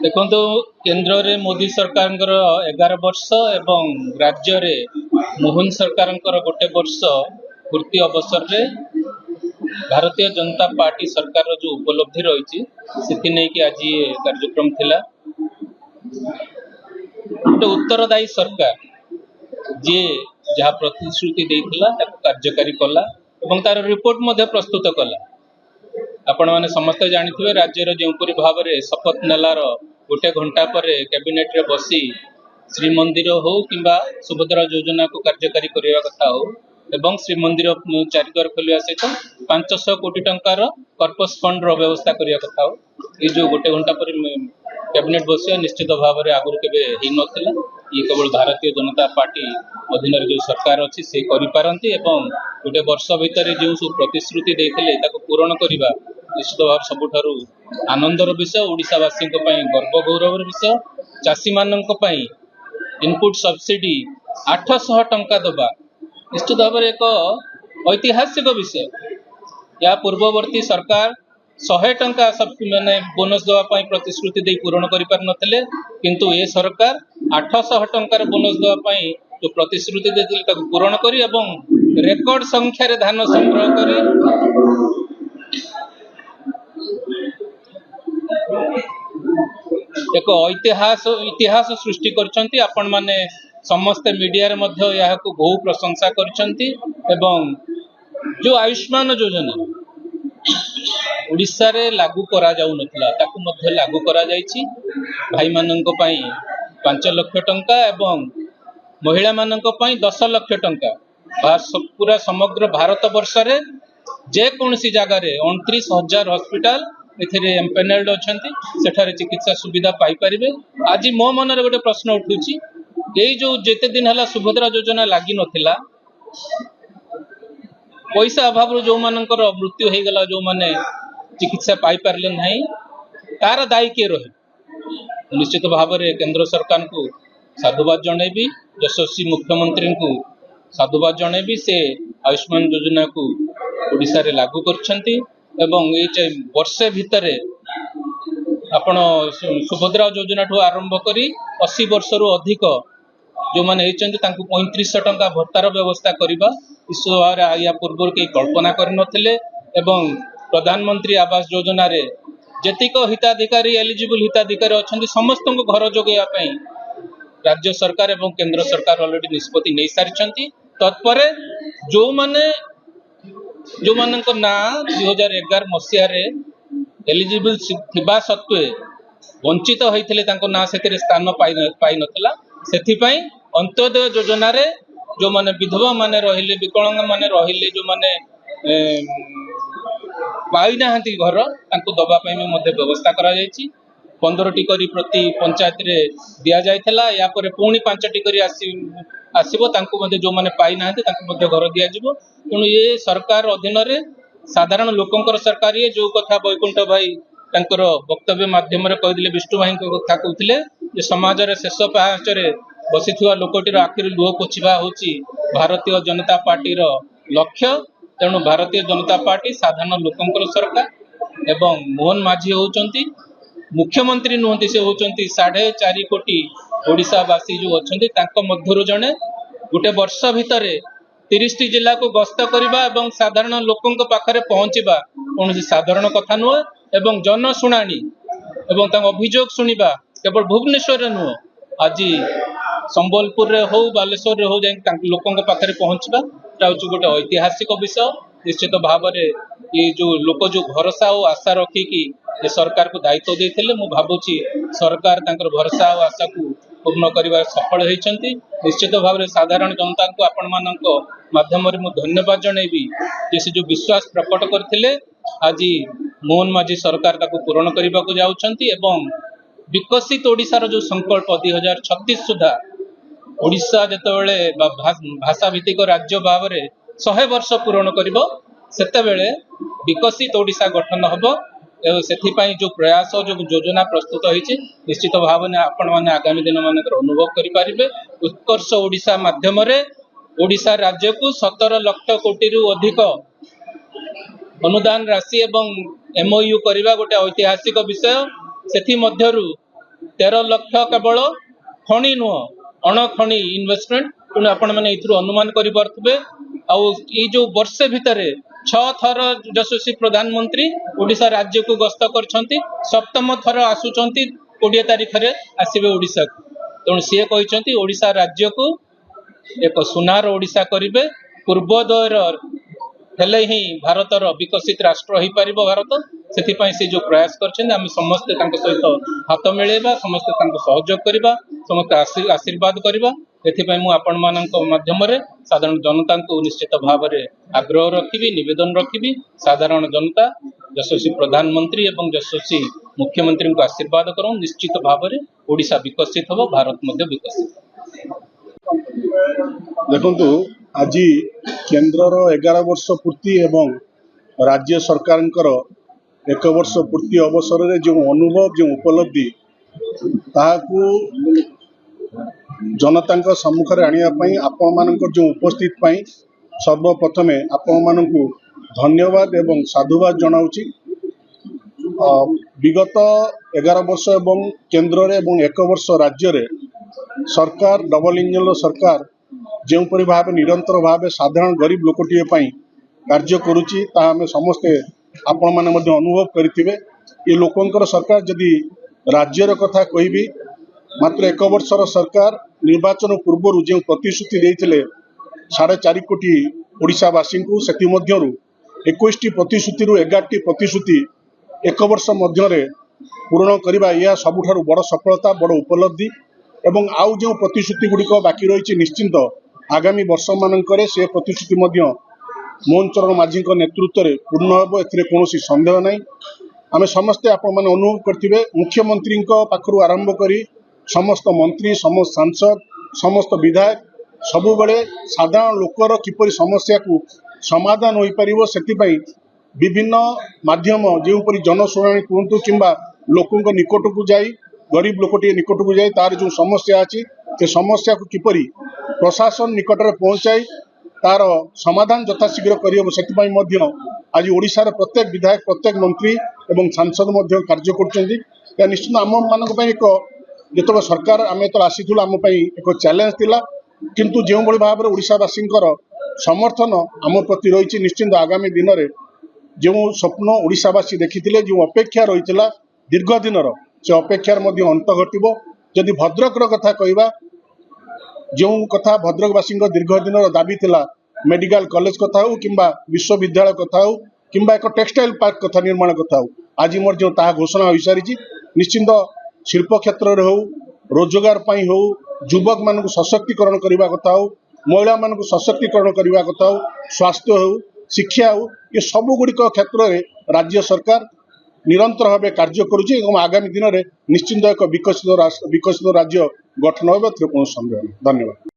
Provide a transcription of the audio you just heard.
देखो केन्द्र रे मोदी सरकार 11 वर्ष एवं राज्य रे मोहन सरकार गोटे वर्ष पूर्ति अवसर रे भारतीय जनता पार्टी सरकार जो उपलब्धि रही से आज ये कार्यक्रम थिला। गोटे उत्तरदायी सरकार जी जहाँ प्रतिश्रुति देइथिला कार्यकारी कला और तार रिपोर्ट मध्य प्रस्तुत कला। आपण मैंने समस्ते जानी राज्यर जोपरी भाव में शपथ नेलार गोटे घंटा पर कैबिनेट रे बसी श्रीमंदिर हो कि सुभद्रा योजना को कार्यकारी करने कथा हो एवं श्रीमंदिर चारिद्वार खोलिया सहित 500 कोटी टंकार कर्पस फंड व्यवस्था करने कथा हो। ये जो गोटे घंटा पर कैबिनेट बसिया निश्चित भाव में आगुरी केबे ही नथिला। ये केवल भारतीय जनता पार्टी अधीन जो सरकार अच्छी से करिपारंती एवं गोटे वर्ष भितर जो सब प्रतिश्रुति देते पूरण करने निश्चित भाव सबुठारु आनंदर विषय, ओडिशावासी गर्व गौरवर विषय। चाषी मानक इनपुट सब्सिडी 800 टंका दबा निश्चित भाव में एक ऐतिहासिक विषय। या पूर्ववर्ती सरकार 100 टंका सब मैंने बोनस देवाई प्रतिश्रुति दे पूरण कर किंतु ये सरकार 800 टंकार बोनस देवाई जो प्रतिश्रुति देते पूरण कर रेकर्ड संख्यार धान संग्रह कर एक इतिहास सृष्टि करछंती। आपण माने समस्त मीडिया रे मध्य यह को बहु प्रशंसा करछंती एवं जो आयुष्मान योजना उड़ीसा रे लागू करा जाउ नथला ताकू मध्य लागू करा जायछि। भाई माननक पई 5 लाख टंका एवं महिला माननक पई 10 लाख टंका पूरा समग्र भारत वर्ष रे जे कोनसी जगह रे 29,000 हॉस्पिटल एथिरे एम्पेनल्ड अछंती सेठारे चिकित्सा सुविधा पाई परिबे। आज मो मन रे गोटे प्रश्न उठुची एई जो जेते दिन हला सुभद्रा योजना लागी नथिला पैसा अभाव रो जो मानकर मृत्यु हे गला जो माने चिकित्सा पाई पारले नहीं तार दायी के रहे। निश्चित भाव में केंद्र सरकार को साधुवाद जनइबी, यशस्वी मुख्यमंत्री को साधुवाद जनइबी से आयुष्मान योजना को ओडिशा रे लागू करछंती एवं ये वर्षे भितर आपण सुभद्रा योजना ठू आरंभ करी 80 वर्ष रु अधिक जो मैंने 3500 टंका भत्तार व्यवस्था करवा या पूर्व कई कल्पना करनथिले एवं प्रधानमंत्री आवास योजना रे जेतिक हिताधिकारी एलिजिबल हिताधिकारी अच्छा समस्त घर जोगैया राज्य सरकार एवं केंद्र सरकार ऑलरेडी निष्पत्ति नहीं सारी तत्पर जो मानक ना 2011 मसीह एलिजिबल थिबा सत्वे वंचित होइथिले तांको ना सेतिरे स्थान पाई नथला। सेथिपई अंत्योदय योजना रे जो माने विधवा माने रहिले विकलांग माने रहिले जो माने पाई नाहंती घर तांको दबा पई मध्य व्यवस्था करा जायछि। 15 टी करी प्रति पंचायत रे दिया जायथला या परे पुणी 5 टी करी आसीबो तांको मध्य जो माने पाई नाहंती तांको मध्य घर दिया जिवो। तेणु ये सरकार अधीन रे साधारण लोकंकर सरकार ये जो कथा वैकुंठ भाई तांकर वक्तव्य माध्यम रे कहदिले विष्णु भाई कथा कहथिले जे समाज रे शेष पाहाच रे बसिथुआ लोकटीर आखिर लुह पोछिबा होची भारतीय जनता पार्टी रो लक्ष्य। तेणु भारतीय जनता पार्टी साधारण लोकंकर सरकार एवं मोहन माझी होचंती मुख्यमंत्री नुहंती से होचंती 4.5 कोटी ओडिशावासी जो अछंती तांको मध्यरु जणे गोटे वर्ष भितरे 30 जिला को गस्त करवा एवं साधारण लोकंक पाखरे पहुंचवा कौन साधारण कथा नुह एवं जन शुणाणी एवं तांको अभियोग शुणिबा केवल भुवनेश्वर रे नुह आज संबलपुर रे हो बालेश्वर रे हो जाई लोकंक पाखरे पहुंचवा गोटे ऐतिहासिक विषय। निश्चित भाव में ये जो लोक जो भरोसा और आशा रखिकी ये सरकार को दायित्व देते मु भावुची सरकार तांकर भरोसा और आशा को पूर्ण कर सफल होती। निश्चित भाव में साधारण जनता को आपण मानक माध्यम मु धन्यवाद जनइबी जे से जो विश्वास प्रकट करथिले आज मोहन माझी सरकार ताको पूर्ण करने को जाउछंती एवं विकसित ओडिशार जो संकल्प 2036 सुधा ओडिशा जेतेबेले भाषा भित्तिक राज्य भाव में 100 वर्ष पूरण करिबो सेतेबेले विकसित ओडिशा गठन हबो। सेथिपाई जो प्रयास जो योजना प्रस्तुत होइछि निश्चित भाव में आपण माने आगामी दिन मानकर अनुभव करि पारिबे। उत्कर्ष ओडिशा माध्यम रे ओडिशा राज्य को 17 लाख कोटी रु अधिक अनुदान राशि एवं MOU करवा गोटे ऐतिहासिक विषय। सेथि मध्यरु 13 लाख केवल खणी नुह अणखणी इन्वेस्टमेंट तेणु आपण मैंने अनुमान करें जो वर्षे भितर 6 थर यशस्वी प्रधानमंत्री ओडिशा राज्य को गस्त कर सप्तम थर आसुंच 20 तारीख में आसवे ओडिशा को तेणु सी कहते ओडिशा राज्य को एक सुनार ओडिशा करेंगे पूर्वोदयर हेले ही भारतर विकसित राष्ट्र हो पार भारत से जो प्रयास करछन आम समस्ते सहित हाथ मिलेबा समस्ते सहयोग करवा समस्त आशीर्वाद करवा एथिपाई मु आपण मानक माध्यम साधारण जनता को निश्चित भाव में आग्रह रखी निवेदन रखी साधारण जनता यशस्वी प्रधानमंत्री एवं यशस्वी मुख्यमंत्री को आशीर्वाद करूँ निश्चित भाव में ओडिशा विकसित हो भारत मध्य विकसित देखु आज केन्द्र 11 वर्ष पूर्ति एवं राज्य सरकार 1 वर्ष पूर्ति अवसर में जो अनुभव जो उपलब्धि ताकू जनता सम्मुखें आने आपण मान जो उपस्थित सर्वप्रथमे आपण मान धन्यवाद एवं साधुवाद जनाऊँगी विगत 11 वर्ष एवं केन्द्र एवं 1 वर्ष राज्य रे सरकार डबल इंजन सरकार जोपरी भाव निरंतर भाव साधारण गरीब लोकटे कार्य करुच्ची आम समस्ते आपण मैंने अनुभव करेंगे ये लोकंर सरकार जदि राज्यर कथा कहि मात्र 1 वर्षर सरकार निर्वाचन पूर्व जो प्रतिश्रुति देते 4.5 कोटी ओडिशावासी को से 21 प्रतिश्रुति 11 प्रतिश्रुति 1 वर्ष मध्य पूरण करवा यह सबुठ बड़ सफलता बड़ उपलब्धि एवं आउ जो प्रतिश्रुति गुड़िक बाकी रही निश्चिंत आगामी वर्ष मानक से प्रतिश्रुति मोहन चरण माझी नेतृत्व में पूर्ण हो कौन सन्देह ना आम समस्ते आपण अनुभव करेंगे मुख्यमंत्री पाखु आरंभ कर समस्त मंत्री समस्त सांसद समस्त विधायक सबु बड़े साधारण लोकर किपर समस्या को समाधान हो पार से विभिन्न माध्यम जोपरी जनशुणाणी कहतु कि लोकों निकट को जाई गरीब लोकटे निकट को जाए तार जो समस्या अच्छी से समस्या को किपरि प्रशासन निकट में पहुँचाई तार समाधान यथाशीघ्र कर आज ओडिशार प्रत्येक विधायक प्रत्येक मंत्री एवं सांसद कार्य कर निश्चित आम मान एक जो सरकार आम जो आसी आम एक चैलेंज थिला किंतु जो भाई भाव में ओडिशावासी समर्थन आम प्रति रही निश्चिंत आगामी दिन में जो स्वप्न ओडिशावासी देखी जो अपेक्षा रही दीर्घ दिन से अपेक्षार अंत घटव जदि भद्रक कथा कहवा जो कथा भद्रकवासी दीर्घ दिन दाबी थिला मेडिकल कॉलेज कथा हो कि विश्वविद्यालय कथा हो कि एक टेक्सटाइल पार्क कथा निर्माण कथा हो आज घोषणा हो सारी निश्चिंत शिल्प क्षेत्र में हो रोजगार हो युवक मान सशक्तिकरण करने कथा हो महिला मान सशक्तिकरण करने कथा हो स्वास्थ्य हो शिक्षा हो ये सब गुड़िक क्षेत्र में राज्य सरकार निरंतर भाव कार्य करुच्ची आगामी दिन में निश्चिंत एक विकसित राज्य गठन हो कौन संदेह नहीं। धन्यवाद।